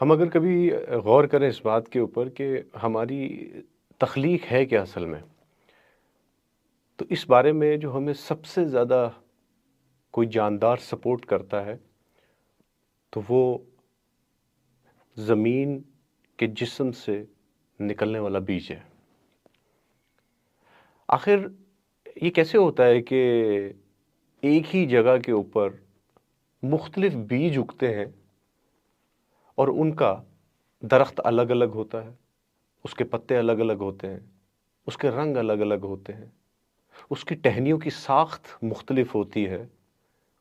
ہم اگر کبھی غور کریں اس بات کے اوپر کہ ہماری تخلیق ہے کیا اصل میں، تو اس بارے میں جو ہمیں سب سے زیادہ کوئی جاندار سپورٹ کرتا ہے تو وہ زمین کے جسم سے نکلنے والا بیج ہے۔ آخر یہ کیسے ہوتا ہے کہ ایک ہی جگہ کے اوپر مختلف بیج اگتے ہیں اور ان کا درخت الگ الگ ہوتا ہے، اس کے پتے الگ الگ ہوتے ہیں، اس کے رنگ الگ الگ ہوتے ہیں، اس کی ٹہنیوں کی ساخت مختلف ہوتی ہے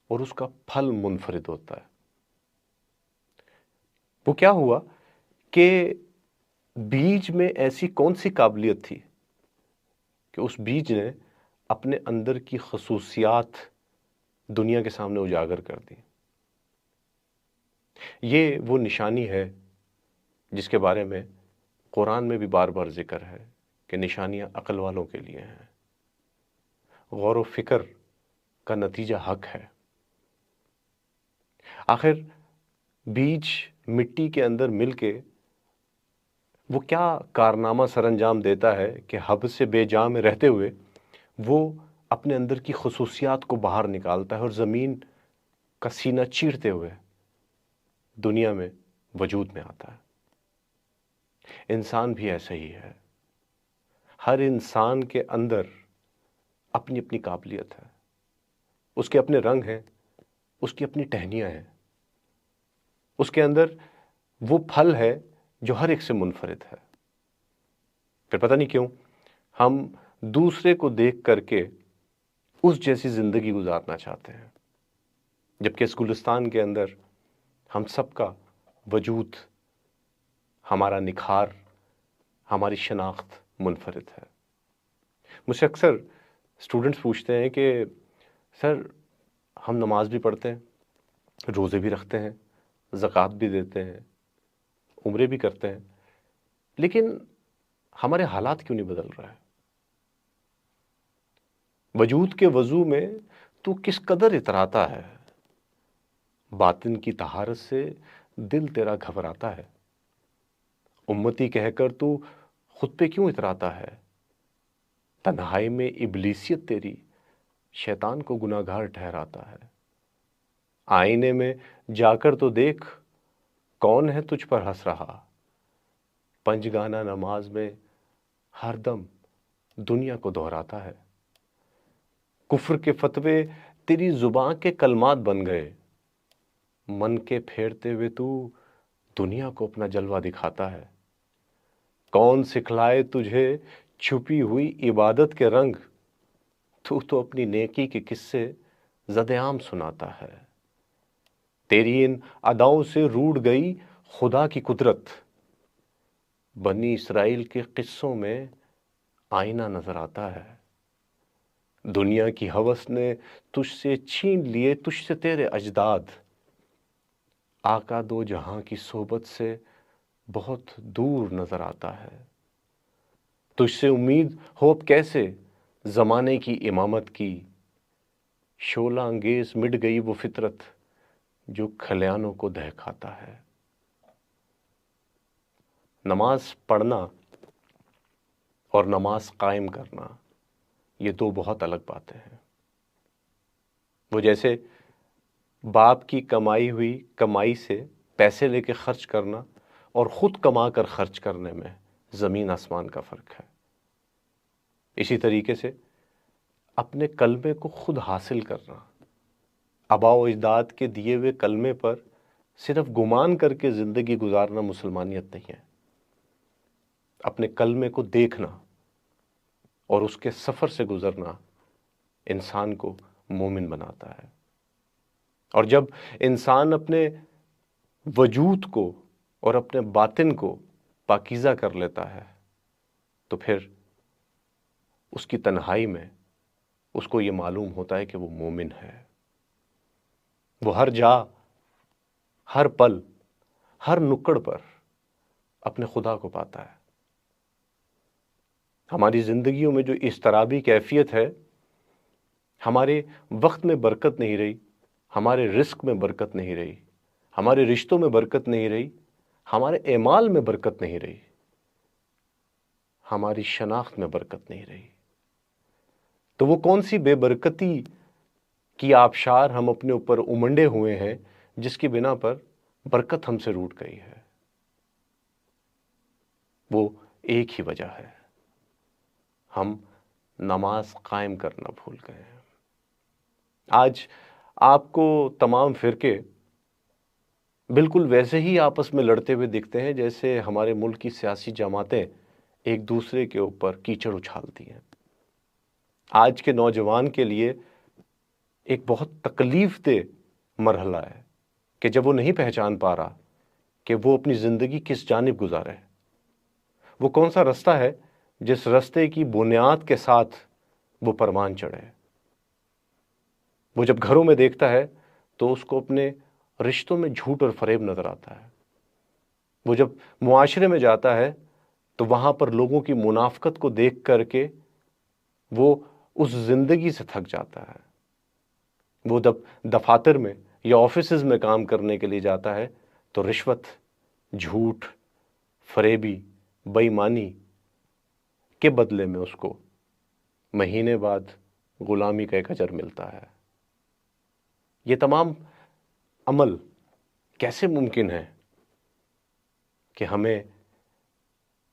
اور اس کا پھل منفرد ہوتا ہے۔ وہ کیا ہوا کہ بیج میں ایسی کون سی قابلیت تھی کہ اس بیج نے اپنے اندر کی خصوصیات دنیا کے سامنے اجاگر کر دی۔ یہ وہ نشانی ہے جس کے بارے میں قرآن میں بھی بار بار ذکر ہے کہ نشانیاں عقل والوں کے لیے ہیں، غور و فکر کا نتیجہ حق ہے۔ آخر بیج مٹی کے اندر مل کے وہ کیا کارنامہ سر انجام دیتا ہے کہ حب سے بے جا میں رہتے ہوئے وہ اپنے اندر کی خصوصیات کو باہر نکالتا ہے اور زمین کا سینہ چیرتے ہوئے دنیا میں وجود میں آتا ہے۔ انسان بھی ایسا ہی ہے۔ ہر انسان کے اندر اپنی اپنی قابلیت ہے، اس کے اپنے رنگ ہیں، اس کی اپنی ٹہنیاں ہیں، اس کے اندر وہ پھل ہے جو ہر ایک سے منفرد ہے۔ پھر پتہ نہیں کیوں ہم دوسرے کو دیکھ کر کے اس جیسی زندگی گزارنا چاہتے ہیں، جبکہ اس گلستان کے اندر ہم سب کا وجود، ہمارا نکھار، ہماری شناخت منفرد ہے۔ مجھ سے اکثر اسٹوڈنٹس پوچھتے ہیں کہ سر ہم نماز بھی پڑھتے ہیں، روزے بھی رکھتے ہیں، زکوٰۃ بھی دیتے ہیں، عمرے بھی کرتے ہیں، لیکن ہمارے حالات کیوں نہیں بدل رہا ہے؟ وجود کے وضو میں تو کس قدر اتراتا ہے، باطن کی طہارت سے دل تیرا گھبراتا ہے۔ امتی کہہ کر تو خود پہ کیوں اتراتا ہے، تنہائی میں ابلیسیت تیری شیطان کو گناہ گار ٹھہراتا ہے۔ آئینے میں جا کر تو دیکھ کون ہے تجھ پر ہنس رہا، پنج گانا نماز میں ہر دم دنیا کو دہراتا ہے۔ کفر کے فتوے تیری زبان کے کلمات بن گئے، من کے پھیرتے ہوئے تو دنیا کو اپنا جلوہ دکھاتا ہے۔ کون سکھلائے تجھے چھپی ہوئی عبادت کے رنگ، تو اپنی نیکی کے قصے زد عام سناتا ہے۔ تیری ان اداؤں سے روڑ گئی خدا کی قدرت، بنی اسرائیل کے قصوں میں آئینہ نظر آتا ہے۔ دنیا کی ہوس نے تجھ سے چھین لیے تجھ سے تیرے اجداد، آقا دو جہاں کی صحبت سے بہت دور نظر آتا ہے۔ تجھ سے امید ہو اب کیسے زمانے کی امامت کی، شعلہ انگیز مٹ گئی وہ فطرت جو کھلیانوں کو دہکاتا ہے۔ نماز پڑھنا اور نماز قائم کرنا یہ دو بہت الگ باتیں ہیں۔ وہ جیسے باپ کی کمائی ہوئی کمائی سے پیسے لے کے خرچ کرنا اور خود کما کر خرچ کرنے میں زمین آسمان کا فرق ہے۔ اسی طریقے سے اپنے کلمے کو خود حاصل کرنا، آباء و اجداد کے دیے ہوئے کلمے پر صرف گمان کر کے زندگی گزارنا مسلمانیت نہیں ہے۔ اپنے کلمے کو دیکھنا اور اس کے سفر سے گزرنا انسان کو مومن بناتا ہے۔ اور جب انسان اپنے وجود کو اور اپنے باطن کو پاکیزہ کر لیتا ہے تو پھر اس کی تنہائی میں اس کو یہ معلوم ہوتا ہے کہ وہ مومن ہے۔ وہ ہر جا، ہر پل، ہر نکڑ پر اپنے خدا کو پاتا ہے۔ ہماری زندگیوں میں جو اضطرابی کیفیت ہے، ہمارے وقت میں برکت نہیں رہی، ہمارے رزق میں برکت نہیں رہی، ہمارے رشتوں میں برکت نہیں رہی، ہمارے اعمال میں برکت نہیں رہی، ہماری شناخت میں برکت نہیں رہی، تو وہ کون سی بے برکتی کی آبشار ہم اپنے اوپر امنڈے ہوئے ہیں جس کی بنا پر برکت ہم سے روٹ گئی ہے؟ وہ ایک ہی وجہ ہے، ہم نماز قائم کرنا بھول گئے ہیں۔ آج آپ کو تمام فرقے بالکل ویسے ہی آپس میں لڑتے ہوئے دکھتے ہیں جیسے ہمارے ملک کی سیاسی جماعتیں ایک دوسرے کے اوپر کیچڑ اچھالتی ہیں۔ آج کے نوجوان کے لیے ایک بہت تکلیف دہ مرحلہ ہے کہ جب وہ نہیں پہچان پا رہا کہ وہ اپنی زندگی کس جانب گزارے، وہ کون سا رستہ ہے جس رستے کی بنیاد کے ساتھ وہ پروان چڑھے۔ وہ جب گھروں میں دیکھتا ہے تو اس کو اپنے رشتوں میں جھوٹ اور فریب نظر آتا ہے۔ وہ جب معاشرے میں جاتا ہے تو وہاں پر لوگوں کی منافقت کو دیکھ کر کے وہ اس زندگی سے تھک جاتا ہے۔ وہ جب دفاتر میں یا آفیسز میں کام کرنے کے لیے جاتا ہے تو رشوت، جھوٹ، فریبی، بے ایمانی کے بدلے میں اس کو مہینے بعد غلامی کا ایک اجر ملتا ہے۔ یہ تمام عمل کیسے ممکن ہے کہ ہمیں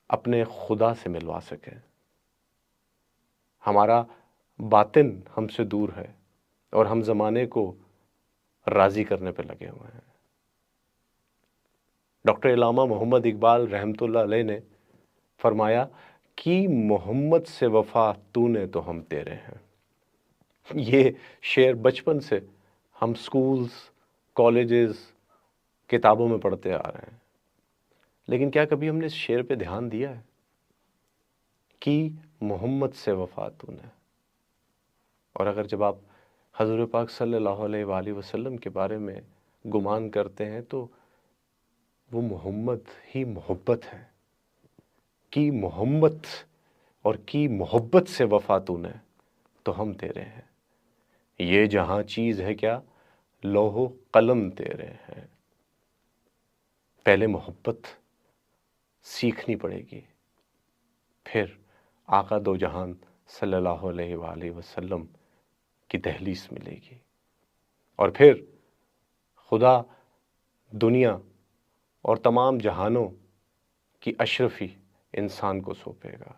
اپنے خدا سے ملوا سکیں؟ ہمارا باطن ہم سے دور ہے اور ہم زمانے کو راضی کرنے پہ لگے ہوئے ہیں۔ ڈاکٹر علامہ محمد اقبال رحمۃ اللہ علیہ نے فرمایا کہ محمد سے وفا تو نے تو ہم تیرے ہیں۔ یہ شعر بچپن سے ہم سکولز، کالجز، کتابوں میں پڑھتے آ رہے ہیں، لیکن کیا کبھی ہم نے اس شعر پہ دھیان دیا ہے کہ محمد سے وفا تو نے؟ اور اگر جب آپ حضور پاک صلی اللہ علیہ وآلہ وسلم کے بارے میں گمان کرتے ہیں تو وہ محمد ہی محبت ہے، کی محمد اور کی محبت سے وفا تو نے تو ہم تیرے ہیں۔ یہ جہاں چیز ہے کیا لوح و قلم تیرے ہیں۔ پہلے محبت سیکھنی پڑے گی، پھر آقا دو جہان صلی اللہ علیہ وآلہ وسلم کی دہلیز ملے گی، اور پھر خدا دنیا اور تمام جہانوں کی اشرفی انسان کو سونپے گا۔